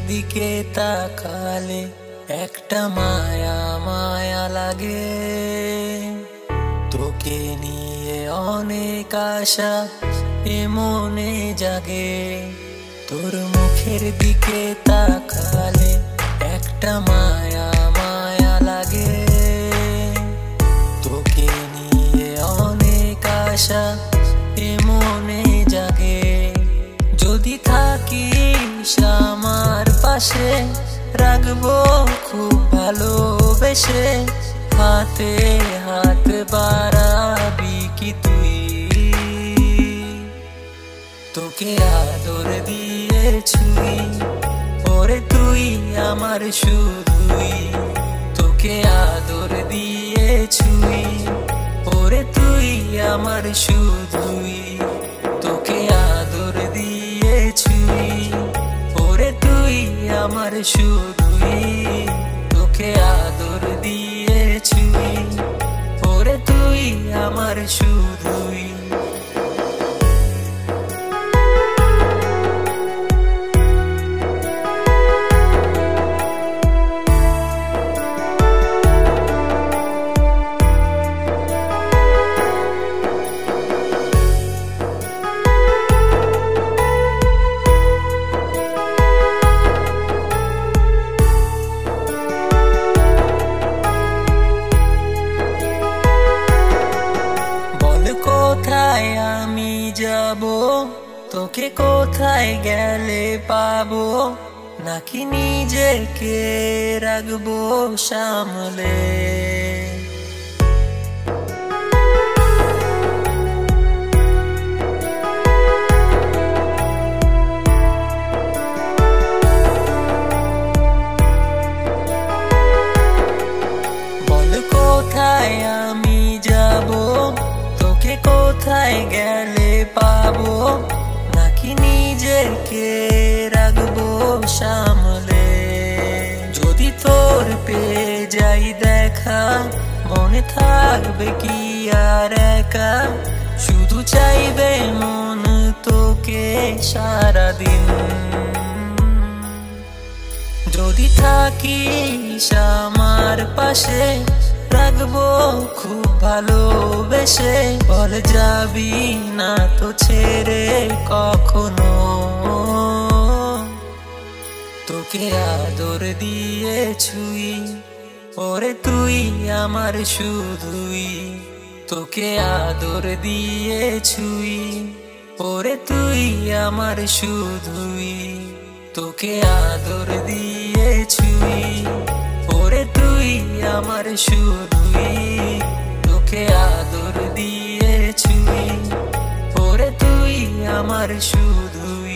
দিকে তাকালে একটা মায়া মায়া লাগে। তোকে নিয়ে অনেক আশা এ মনে জাগে। তোর মুখের দিকে তাকালে একটা মায়া মায়া লাগে। তোকে নিয়ে অনেক আশা এ মনে জাগে। যদি থাকিস আমার পাশে রাখবো খুব ভালোবেসে। হাতে হাত বাড়াবি কি তুই? তোকে আদর দিয়ে ছুঁই ওরে তুই আমার শুধুই। তোকে আদর দিয়ে ছুঁই ওরে তুই আমার শুধুই। তোকে আদর দিয়ে ছুঁই ওরে তুই আমার শুধুই। তোকে আদর দিয়ে ছুঁই ওরে তুই আমার শুধুই। কোথায় আমি যাব, তোকে কোথায় গেলে পাবো? নাকি নিজেকে রাখবো সামলে? বল কোথায় আমি যাব, তোকে কোথায় গেলে পাবো? নাকি নিজেকে রাখবো সামলে? যদি তোর পেয়ে যাই দেখা, মনে থাকবে কি আর একা? শুধু চাইবে মন তোকে সারাদিন। যদি থাকিস আমার পাশে রাখবো খুব ভালোবেসে। বল যাবি না তো ছেড়ে কখনো? তোকে আদর দিয়ে ছুঁই ওরে তুই আমার শুধুই। তোকে আদর দিয়ে ছুঁই ওরে তুই আমার শুধুই। তোকে আদর দিয়ে ছুঁই ওরে তুই আমার শুধুই। তোকে আদর দিয়ে ছুঁই ওরে তুই আমার শুধুই।